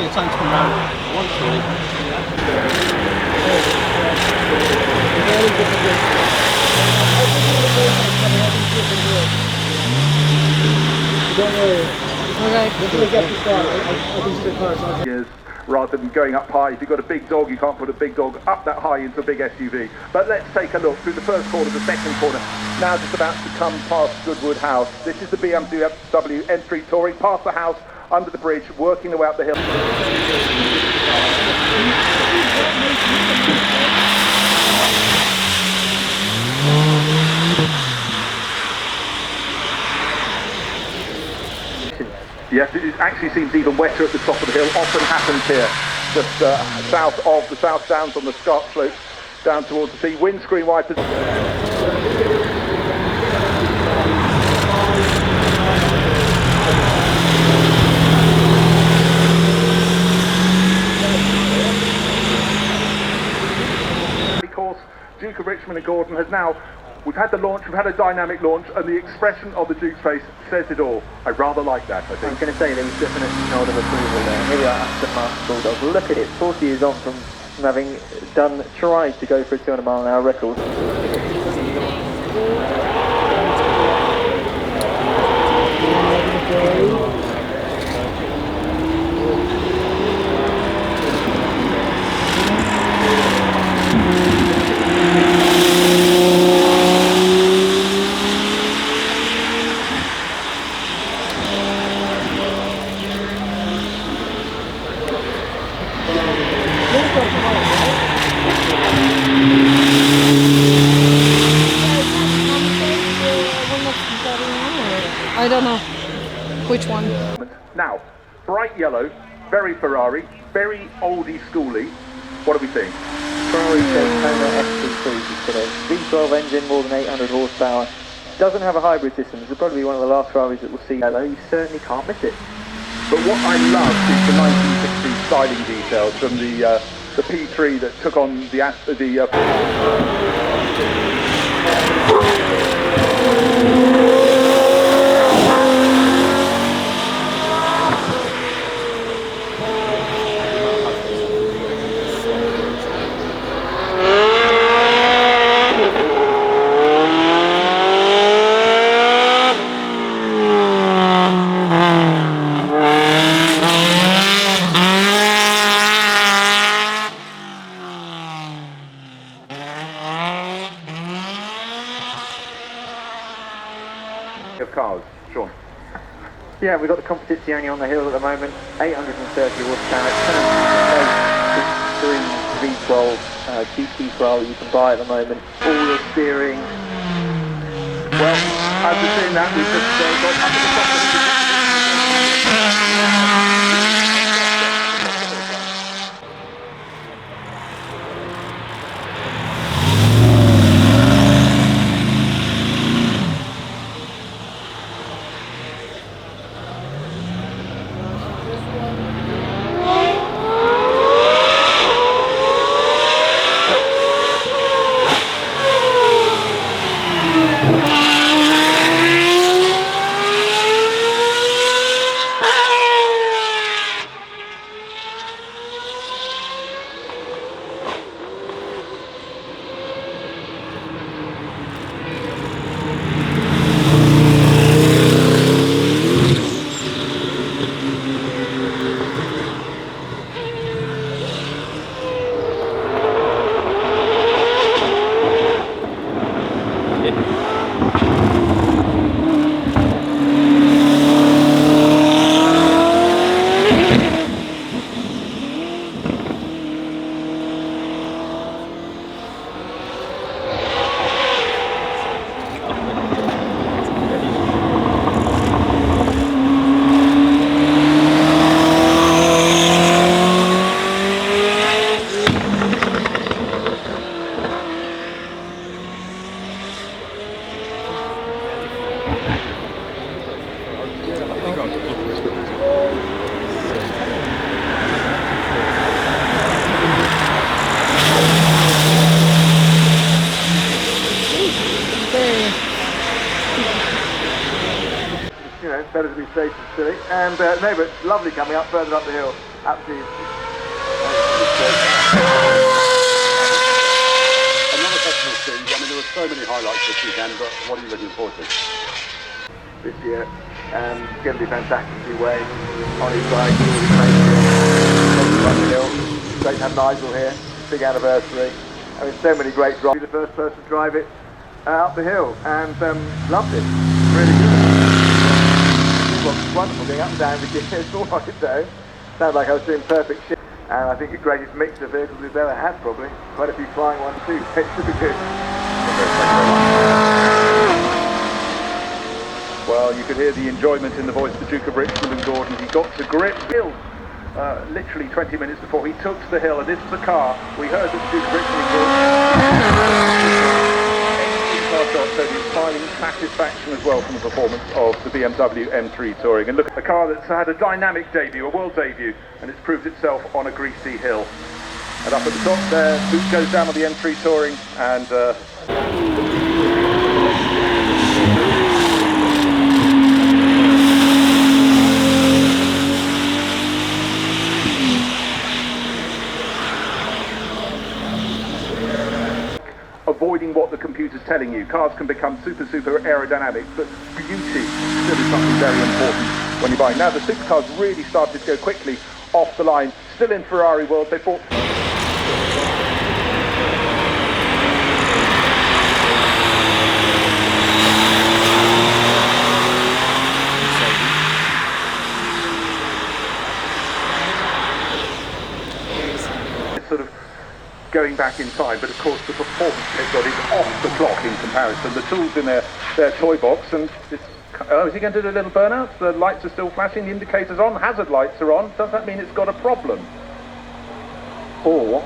your time to come round once really. Rather than going up high, if you've got a big dog, you can't put a big dog up that high into a big SUV. But let's take a look through the first corner, the second corner. Now just about to come past Goodwood House. This is the BMW M3 Touring, past the house, under the bridge, working their way up the hill. Yes, it actually seems even wetter at the top of the hill. Often happens here, just south of the South Downs on the scarp slope, down towards the sea. Windscreen wipers. Course, Duke of Richmond and Gordon has now. We've had the launch, we've had a dynamic launch, and the expression of the Duke's face says it all. I rather like that, I think. I was going to say, there was definitely a nod of approval there. Here we are, Aston Martin Bulldog. Look at it, 40 years on from having tried to go for a 200-mile-an-hour record. I don't know which one. Now, bright yellow, very Ferrari, very oldie schooly. What do we think? Ferrari Caterham F2 today. V12 engine, more than 800 horsepower. Doesn't have a hybrid system. This will probably be one of the last Ferraris that we'll see. Though you certainly can't miss it. But what I love is the 1960s styling details from the P3 that took on the of cars. Sean. Yeah, we've got the Competizione on the hill at the moment. 830 horsepower. 3 V12 GT Ferrari you can buy at the moment. All-wheel steering. Well, as we're seeing that, we've just got up to the top of the better to be safe than silly. And no, but it's lovely coming up further up the hill. Absolutely. Another festival speed. I mean, there were so many highlights this weekend, but what are you looking forward to? This year, it's going to be fantastic to see Wayne on his bike. Great to have Nigel here, big anniversary. I mean, so many great drives. The first person to drive it up the hill, and loved it. Really good. It was wonderful going up and down the gears all on its own. Sounded like I was doing perfect shit. And I think the greatest mix of vehicles we've ever had, probably. Quite a few flying ones too. It should be good. Well, you could hear the enjoyment in the voice of the Duke of Richmond and Gordon. He got to grip hill literally 20 minutes before he took to the hill, and this is the car. We heard that the Duke of Richmond and Gordon, so the inspiring satisfaction as well from the performance of the BMW M3 Touring. And look at a car that's had a dynamic debut, a world debut, and it's proved itself on a greasy hill. And up at the top there, boot goes down on the M3 Touring, and avoiding what the computer's telling you. Cars can become super aerodynamic, but beauty still is something very important when you're buying. Now the supercars really started to go quickly off the line. Still in Ferrari world, they bought... sort of going back in time, but of course the performance they've got is off the clock in comparison. The tools in their toy box, and it's, is he going to do a little burnout? The lights are still flashing, the indicators on, hazard lights are on. Does that mean it's got a problem? Or,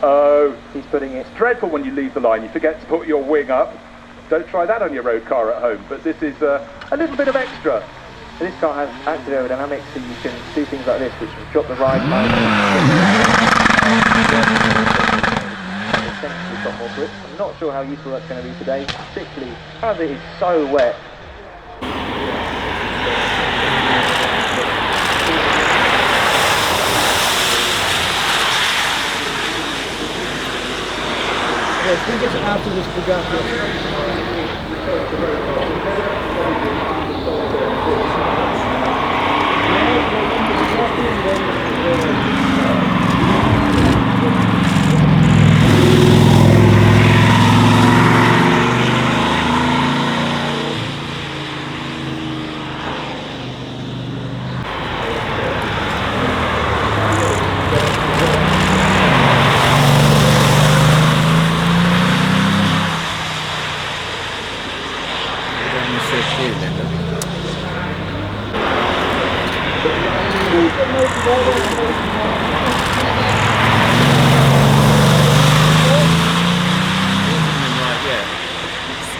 he's putting it... It's dreadful when you leave the line, you forget to put your wing up. Don't try that on your road car at home, but this is a little bit of extra. So this car has active aerodynamics, so you can do things like this, which will drop the ride time. Essentially got more grip. I'm not sure how useful that's going to be today, particularly as it is so wet. I think it's after this Bugatti.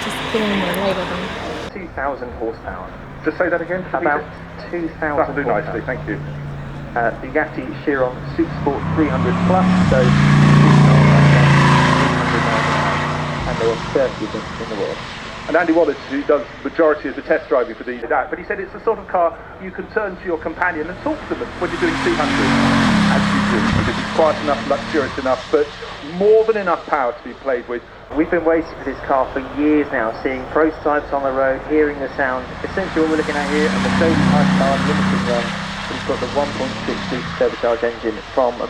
Just feeling my leg, I think. 2,000 horsepower. Just say that again? About 2,000 That'll do horsepower. nicely, thank you. Bugatti Chiron Supersport 300 plus, so 300 miles an hour, and there are 30 of them in the world. And Andy Wallace, who does the majority of the test driving for these, but he said it's the sort of car you can turn to your companion and talk to them when you're doing 200, as you do, because it's quiet enough, luxurious enough, but more than enough power to be played with. We've been waiting for this car for years now, seeing prototypes on the road, hearing the sound. Essentially what we're looking at here, a Mercedes Hypercar limited run, we've got the 1.6 litre turbocharged engine from a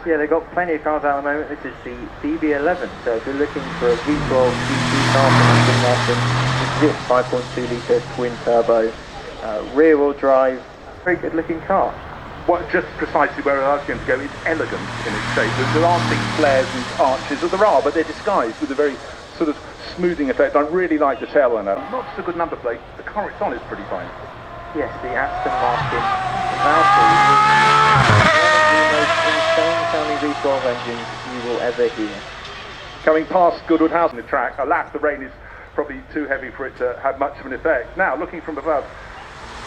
Yeah, they've got plenty of cars out at the moment. This is the DB11, so if you're looking for a V12 GT car from Aston Martin, this 5.2 litre twin turbo, rear wheel drive, very good looking car. Well, just precisely where I was going to go, it's elegant in its shape. There aren't big flares and arches, or there are, but they're disguised with a very sort of smoothing effect. I really like the tail on that. Not just a good number plate, the car it's on is pretty fine. Yes, the Aston Martin Valkyrie, one of the most insane-sounding V12 engines you will ever hear. Coming past Goodwood House on the track, alas, the rain is probably too heavy for it to have much of an effect. Now, looking from above,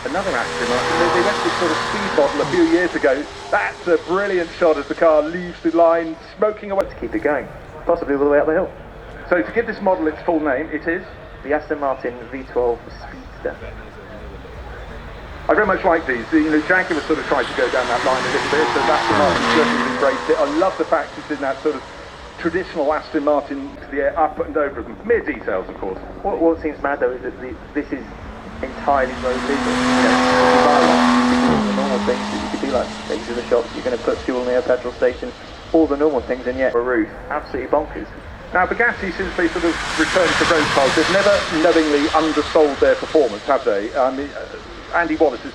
another Aston Martin. They went to this sort of speed bottle a few years ago. That's a brilliant shot as the car leaves the line, smoking away. To keep it going, possibly all the way up the hill. So to give this model its full name, it is? The Aston Martin V12 Speedster. I very much like these. You know, Jaguar sort of tried to go down that line a little bit, so Aston Martin certainly embraced it. I love the fact it's in that sort of traditional Aston Martin to the air, up and over them. Mere details, of course. What seems mad though is that this is entirely road legal. You know, the normal things that you could do, like go to the shops, you're going to put fuel near a petrol station, all the normal things, and yet a roof, absolutely bonkers. Now, Bugatti, since they sort of returned to road cars, they've never knowingly undersold their performance, have they? I mean, Andy Wallace is...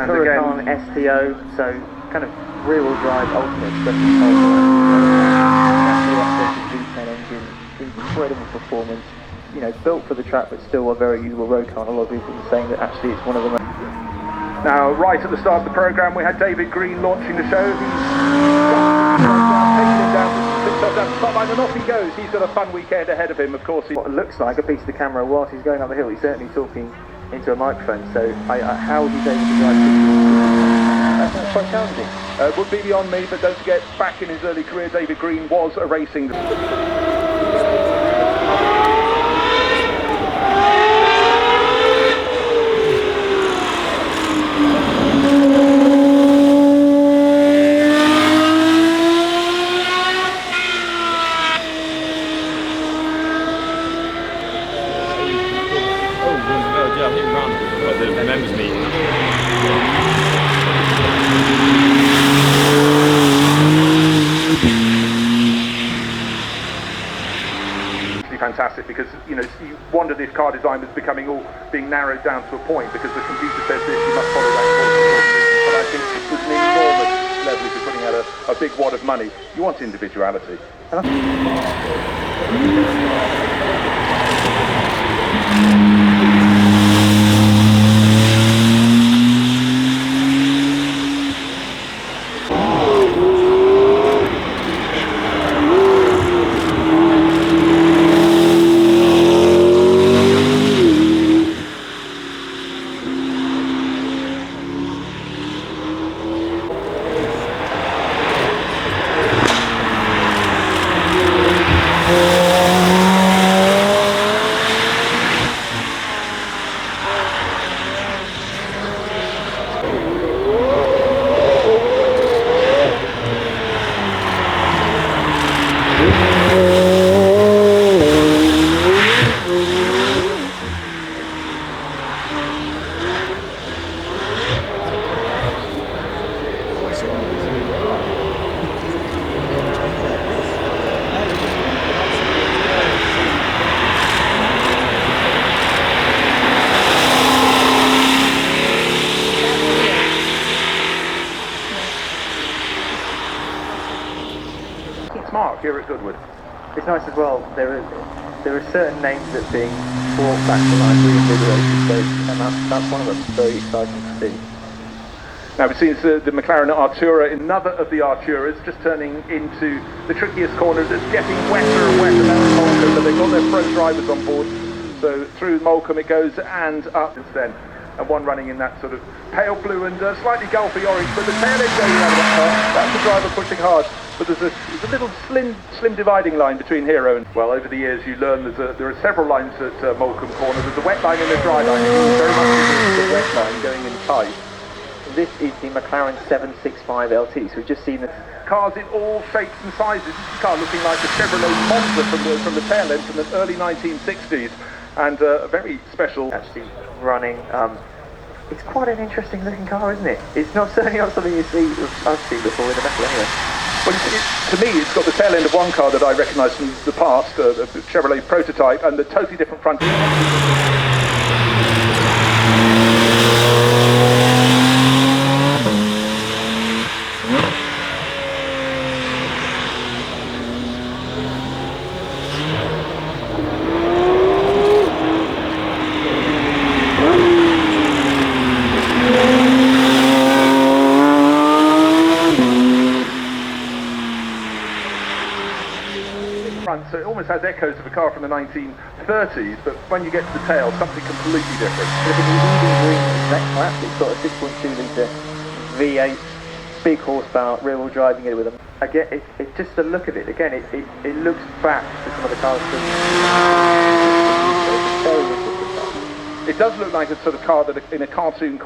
Huracan STO, so kind of rear-wheel drive ultimate expression V10 engine, incredible performance. You know, built for the track, but still a very usable road car. A lot of people are saying that actually it's one of the most. Now, right at the start of the programme, we had David Green launching the show. He's taking him down the spotlight, and off he goes. He's got a fun weekend ahead of him, of course. What looks like a piece of the camera whilst he's going up the hill. He's certainly talking into a microphone, so how he's able to drive that's quite challenging. Would be beyond me, but don't forget, back in his early career, David Green was a racing... Fantastic, because you know you wondered if car design was becoming all being narrowed down to a point because the computer says this, you must follow that course. But I think it was an enormous level if you're putting out a big wad of money. You want individuality. mark here at Goodwood. It's nice as well. There are certain names that are being brought back to life, reinvigorated, and that's one of them. Very exciting to see. Now we've seen the McLaren Artura, another of the Arturas, just turning into the trickiest corners. It's getting wetter and wetter down Molecombe, but they've got their pro drivers on board. So through Molecombe it goes and up then. And one running in that sort of pale blue and slightly gulfy orange, but the tail end going out of that car. That's the driver pushing hard. But there's a little slim dividing line between here and... Well, over the years you learn there are several lines at Molecombe Corner. There's a wet line and a dry line. It's very much the wet line going in tight. This is the McLaren 765 LT, so we've just seen the cars in all shapes and sizes. This is a car looking like a Chevrolet Monza from the tail end from the early 1960s, and a very special... Actually running, it's quite an interesting looking car, isn't it? It's certainly not something I've seen before in the metal anyway. Well, to me, it's got the tail end of one car that I recognise from the past, the Chevrolet prototype, and the totally different front end. So it almost has echoes of a car from the 1930s, but when you get to the tail, something completely different. Look at the Eadon green Zeclat. It's got a 6.2 litre V8, big horsepower, rear-wheel driving it with them. Again, it's just the look of it. Again, it looks back to some of the cars. It does look like a sort of car that in a cartoon.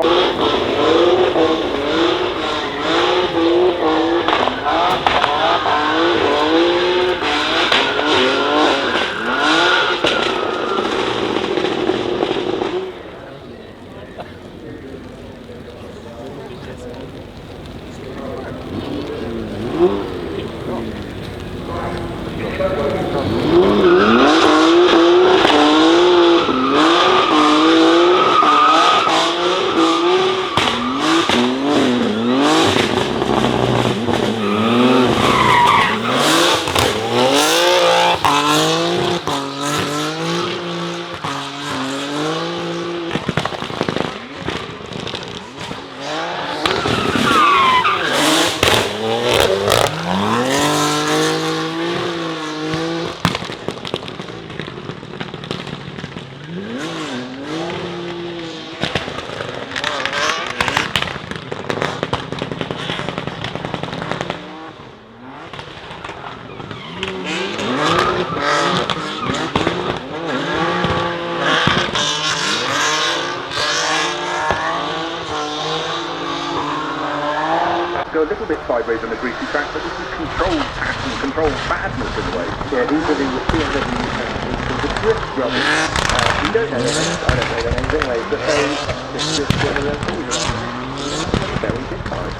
Go a little bit sideways on the greasy track, but this is controlled passion, controlled badness in a way. Yeah, these are the BMW the Drift brothers. We don't know their names, I don't know their names anyway, but they just one of their things around. Very good cars.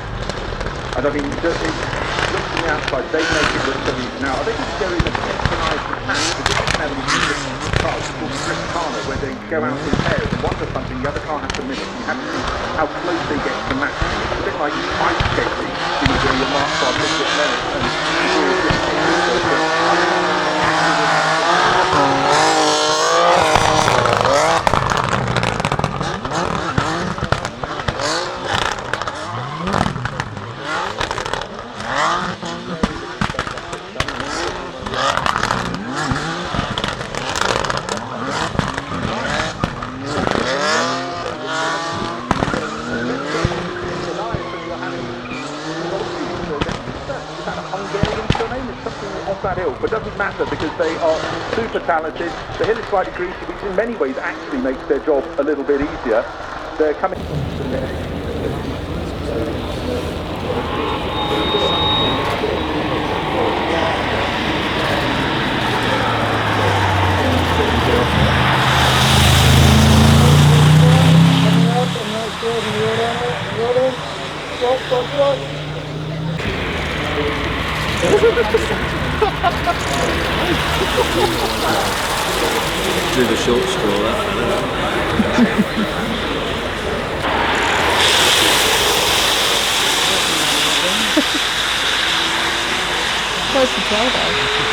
And I mean, just looking from the outside, they make it look so easy. Now, are they going to go in and synchronize the pack? Because this is now these beautiful cars called Hispano, where they go out in pairs, and one does something, the other car has to mimic. You have to see how close they get to match. It's a bit like ice skating, where your marks are different lengths, and you do a different but doesn't matter because they are super talented. The hill is slightly greasy, which in many ways actually makes their job a little bit easier. They're coming... Do the short straw, that. close as well though.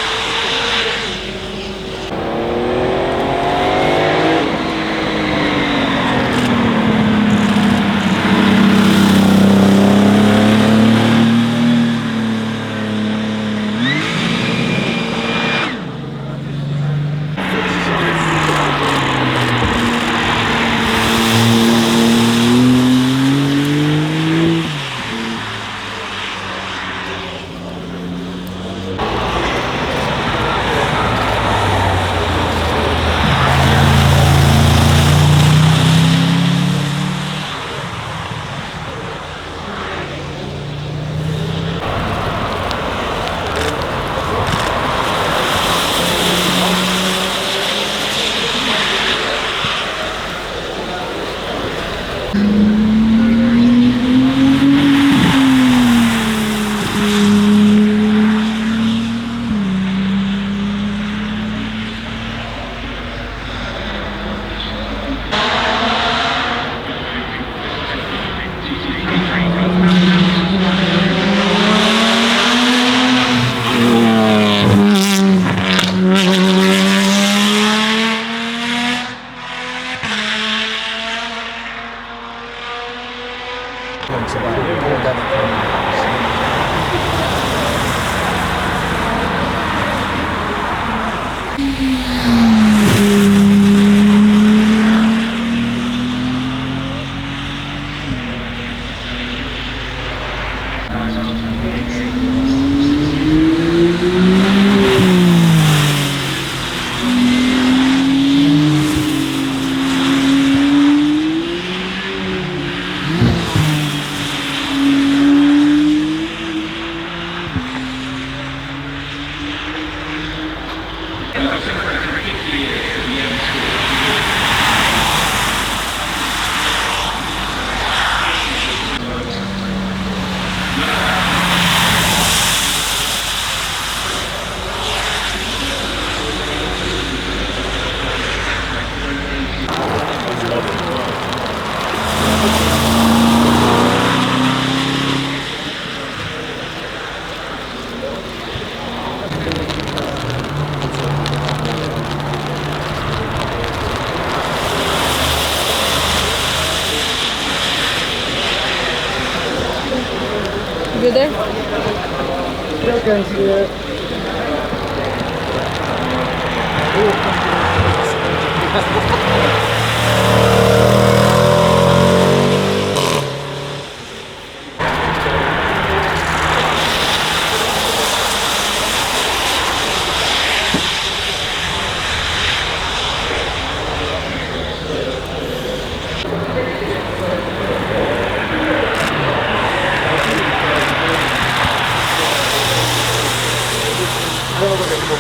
You there? Yeah, guys,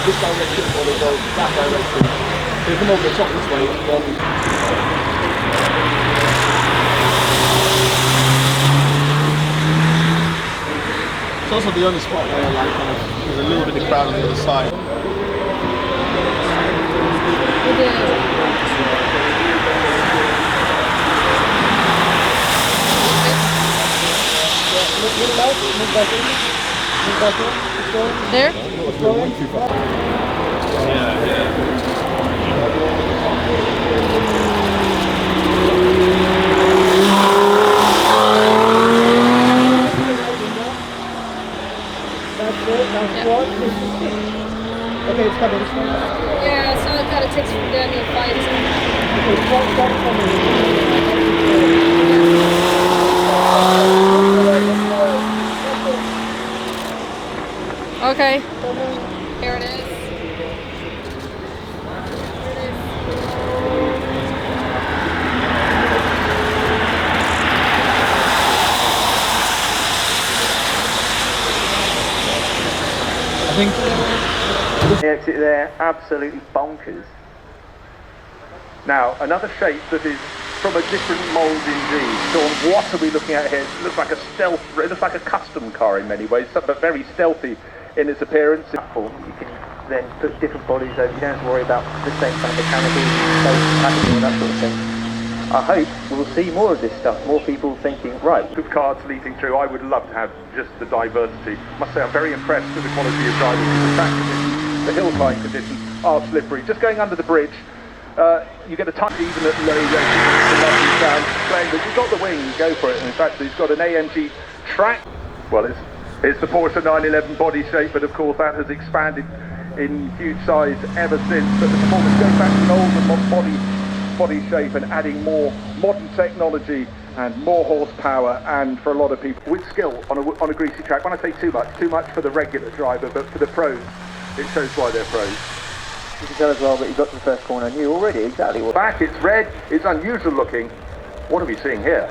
this direction or they go that direction. They come over the top this way. It's also the only spot where like there's a little bit of crowd on the other side. There? Okay, it's coming this way. Yeah, so it kind of takes from down and fights. Okay. Here it is. I think The exit there, absolutely bonkers. Now, another shape that is from a different mould indeed. So what are we looking at here? It looks like a stealth, it looks like a custom car in many ways, but very stealthy in its appearance. Platform, you can then put different bodies over, you don't have to worry about the same kind of mechanical space packaging and that sort of thing. I hope we'll see more of this stuff, more people thinking, right. Of cars leaping through. I would love to have just the diversity. I must say I'm very impressed with the quality of driving. The track conditions, the hill climb conditions are slippery. Just going under the bridge, you get a touch even at low rating. It's a lovely sound playing, but you've got the wing, go for it. And in fact, he's got an AMG track. Well, it's the Porsche 911 body shape, but of course that has expanded in huge size ever since. But the performance goes back to an older body shape and adding more modern technology and more horsepower, and for a lot of people with skill on a greasy track. When I say too much for the regular driver, but for the pros, it shows why they're pros. You can tell as well that you got to the first corner and knew already exactly what. Back, it's red, it's unusual looking. What are we seeing here?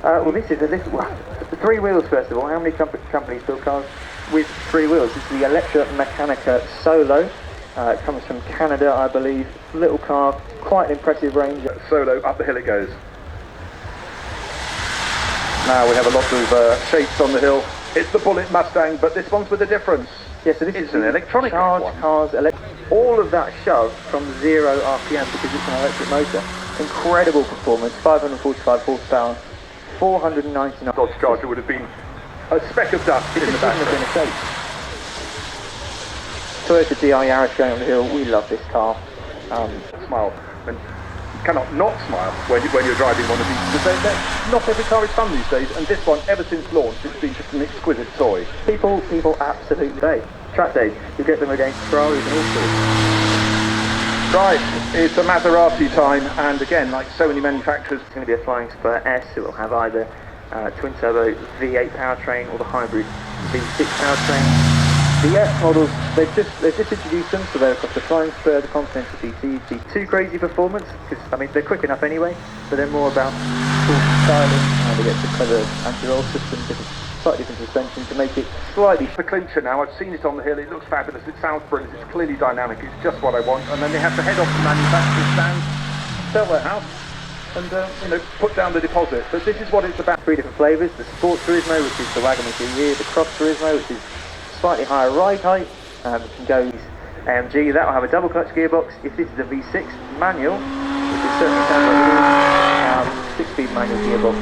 Well, this is the three wheels first of all. How many companies build cars with three wheels? This is the Electromechanica Solo. It comes from Canada, I believe. Little car, quite an impressive range. Solo, up the hill it goes. Now we have a lot of shapes on the hill. It's the Bullet Mustang, but this one's with a difference. Yeah, so this is an electronic charged one. Cars, all of that shove from 0 RPM because it's an electric motor. Incredible performance, 545 horsepower, 499. Dodge Charger would have been a speck of dust in the back. It wouldn't have been a shape. Toyota GR Yaris going on the hill, we love this car. Smile. And you cannot not smile when you're driving one of these, because not every car is fun these days, and this one, ever since launch, it's been just an exquisite toy. People absolutely say. Track days, you get them against Ferraris and all sorts. Right, it's a Maserati time, and again, like so many manufacturers, It's going to be a Flying Spur S. It will have either twin-turbo V8 powertrain or the hybrid V6 powertrain. The S models, they've just introduced them, so they've got the Flying Spur, the Continental GT, the too crazy performance, because I mean they're quick enough anyway, but they're more about cool styling, and they get the clever anti-roll system, slightly different suspension to make it slightly. the clincher now, I've seen it on the hill, it looks fabulous, it sounds brilliant, it's clearly dynamic, it's just what I want, and then they have to head off to manufacturer's stand, sell their house, and put down the deposit. But this is what it's about. 3 different flavours, the Sport Turismo, which is the wagon we see here, the Cross Turismo, which is slightly higher ride height, it can go AMG, that will have a double clutch gearbox. If this is a V6 manual, which is certainly sounds like it is, 6-speed manual gearbox,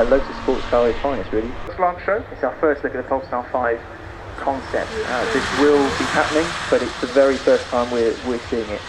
Lotus sports car is finest really. Glance show. It's our first look at the Polestar 5 concept. This will be happening, but it's the very first time we're seeing it.